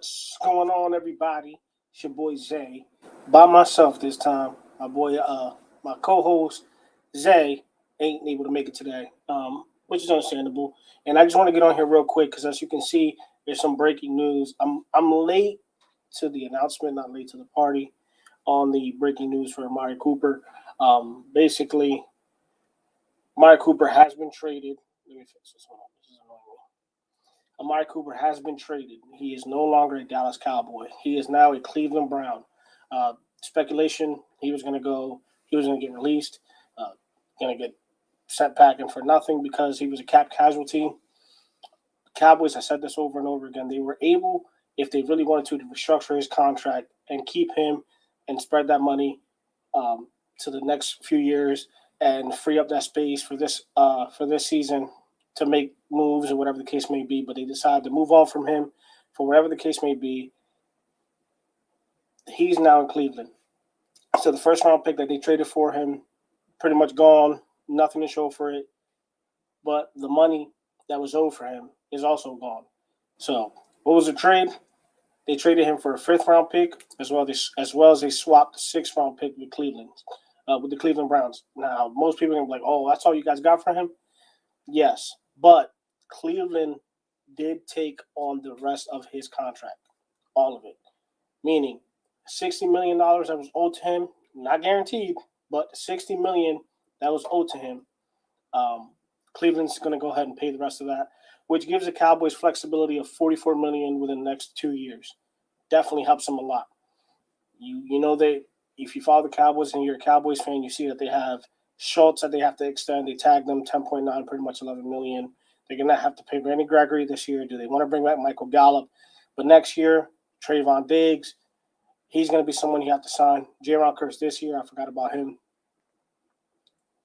What's going on, everybody? It's your boy Zay. By myself this time. My co-host Zay ain't able to make it today, which is understandable. And I just want to get on here real quick because, as you can see, there's some breaking news. I'm late to the announcement, not late to the party, on the breaking news for Amari Cooper. Basically, Amari Cooper has been traded. Let me fix this one. This is annoying me. Amari Cooper has been traded. He is no longer a Dallas Cowboy. He is now a Cleveland Brown. Speculation: he was going to go. He was going to get released. Going to get sent packing for nothing because he was a cap casualty. The Cowboys, I said this over and over again, they were able, if they really wanted to restructure his contract and keep him and spread that money to the next few years and free up that space for this season to make moves or whatever the case may be. But they decided to move on from him for whatever the case may be. He's now in Cleveland. So the first round pick that they traded for him, pretty much gone, nothing to show for it. But the money that was owed for him is also gone. So what was the trade? They traded him for a fifth round pick, as well as they swapped the sixth round pick with with the Cleveland Browns. Now, most people are gonna be like, "Oh, that's all you guys got for him." Yes, but Cleveland did take on the rest of his contract, all of it, meaning $60 million that was owed to him, not guaranteed, but $60 million that was owed to him. Cleveland's going to go ahead and pay the rest of that, which gives the Cowboys flexibility of $44 million within the next 2 years. Definitely helps them a lot. You know they if you follow the Cowboys and you're a Cowboys fan, you see that they have Schultz that they have to extend. They tagged them 10.9, pretty much $11 million. They're going to have to pay Randy Gregory this year. Do they want to bring back Michael Gallup? But next year, Trayvon Diggs, he's going to be someone you have to sign. J-Ron Curse this year, I forgot about him.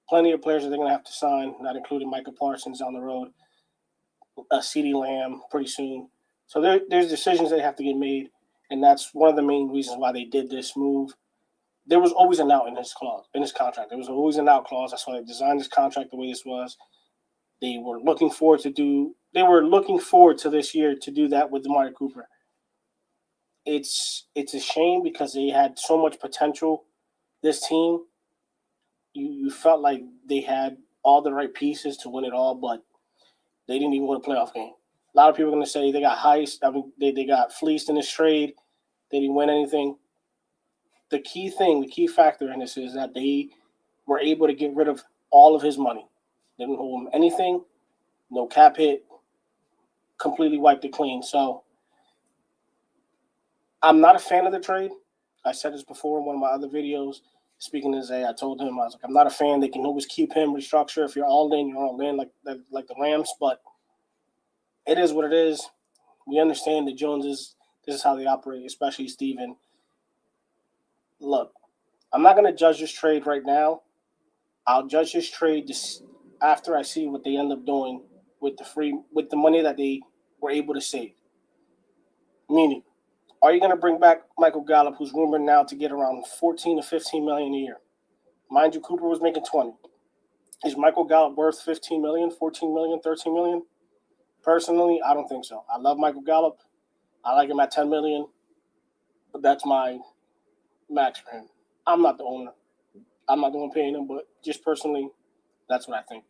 Plenty of players that they're going to have to sign, not including Michael Parsons down the road, CeeDee Lamb pretty soon. So there's decisions that have to get made, and that's one of the main reasons why they did this move. There was always an out in his contract. There was always an out clause. That's why they designed this contract the way this was. They were looking forward to this year to do that with Amari Cooper. It's a shame because they had so much potential. This team, you felt like they had all the right pieces to win it all, but they didn't even win a playoff game. A lot of people are going to say they got heist. I mean, they got fleeced in this trade. They didn't win anything. The key factor in this is that they were able to get rid of all of his money. They didn't owe him anything, no cap hit, completely wiped it clean. So I'm not a fan of the trade. I said this before in one of my other videos. Speaking to Zay, I told him, I was like, I'm not a fan. They can always keep him, restructure. If you're all in, you're all in, like the Rams. But it is what it is. We understand the Joneses. This is how they operate, especially Steven. Look, I'm not going to judge this trade right now. I'll judge this trade after I see what they end up doing with the money that they were able to save. Meaning, are you going to bring back Michael Gallup, who's rumored now to get around 14 to 15 million a year? Mind you, Cooper was making 20. Is Michael Gallup worth 15 million, 14 million, 13 million? Personally, I don't think so. I love Michael Gallup. I like him at 10 million, but that's my max for him. I'm not the owner. I'm not the one paying him, but just personally, that's what I think.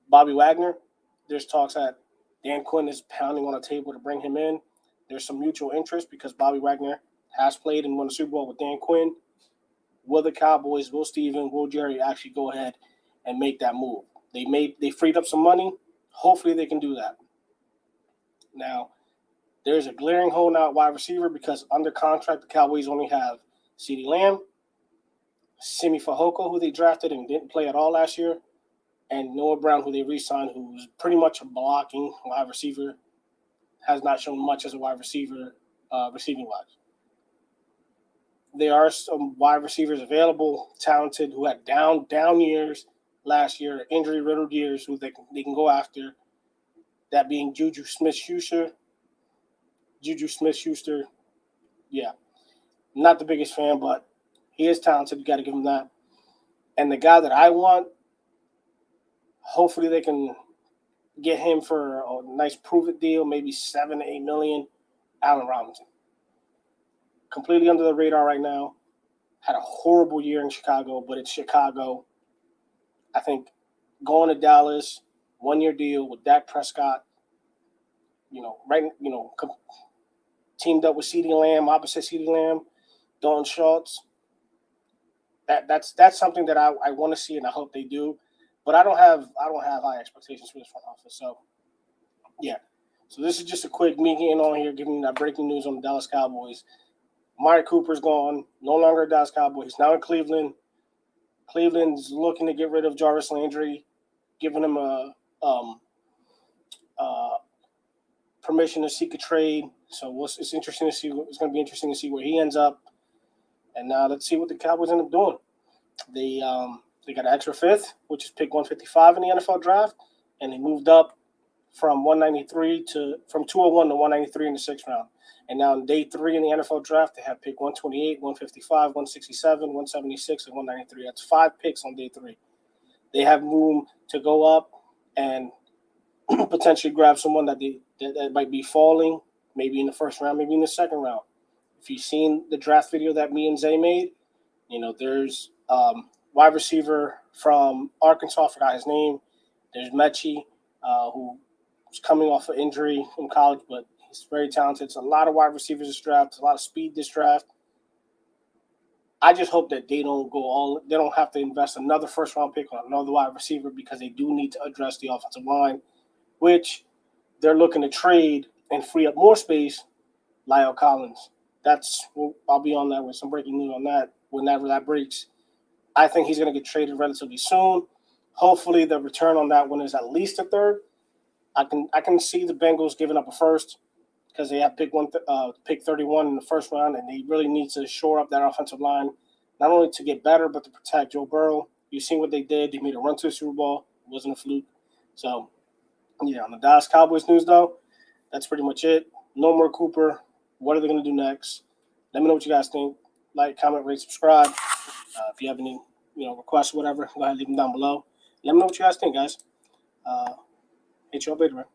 Bobby Wagner, there's talks that Dan Quinn is pounding on a table to bring him in. There's some mutual interest because Bobby Wagner has played and won a Super Bowl with Dan Quinn. Will the Cowboys, will Steven, will Jerry actually go ahead and make that move? They freed up some money. Hopefully they can do that. Now, there's a glaring hole now at wide receiver because under contract, the Cowboys only have CeeDee Lamb, Simi Fehoko, who they drafted and didn't play at all last year, and Noah Brown, who they re-signed, who's pretty much a blocking wide receiver, has not shown much as a wide receiver receiving-wise. There are some wide receivers available, talented, who had down years last year, injury-riddled years, who they can go after, that being Juju Smith-Schuster. Yeah, not the biggest fan, but he is talented. You got to give him that. And the guy that I want, hopefully they can get him for a nice prove-it deal, maybe $7 to $8 million. Allen Robinson. Completely under the radar right now. Had a horrible year in Chicago, but it's Chicago. I think going to Dallas, 1-year deal with Dak Prescott, teamed up with CeeDee Lamb, opposite CeeDee Lamb, Dalton Schultz. That's something that I want to see, and I hope they do. But I don't have high expectations for this front office. So, yeah. So this is just a quick me getting on here, giving you that breaking news on the Dallas Cowboys. Amari Cooper's gone, no longer a Dallas Cowboy. He's now in Cleveland. Cleveland's looking to get rid of Jarvis Landry, giving him a permission to seek a trade. So it's interesting to see. It's going to be interesting to see where he ends up. And now let's see what the Cowboys end up doing. They got an extra fifth, which is pick 155 in the NFL draft, and they moved up from 201 to 193 in the sixth round. And now in day 3 in the NFL draft, they have pick 128, 155, 167, 176, and 193. That's 5 picks on day 3. They have room to go up and potentially grab someone that might be falling, maybe in the first round, maybe in the second round. If you've seen the draft video that me and Zay made, there's wide receiver from Arkansas, I forgot his name. There's Mechie, who was coming off an injury in college, but he's very talented. It's a lot of wide receivers this draft, a lot of speed this draft. I just hope that they don't have to invest another first round pick on another wide receiver, because they do need to address the offensive line, which they're looking to trade and free up more space. Lyle Collins. I'll be on that with some breaking news on that whenever that breaks. I think he's going to get traded relatively soon. Hopefully the return on that one is at least a third. I can see the Bengals giving up a first, because they have pick 31 in the first round, and they really need to shore up that offensive line, not only to get better, but to protect Joe Burrow. You've seen what they did. They made a run to the Super Bowl. It wasn't a fluke. So, yeah, on the Dallas Cowboys news, though, that's pretty much it. No more Cooper. What are they going to do next? Let me know what you guys think. Like, comment, rate, subscribe. If you have any requests or whatever, go ahead and leave them down below. Let me know what you guys think, guys. Hit you up later, man.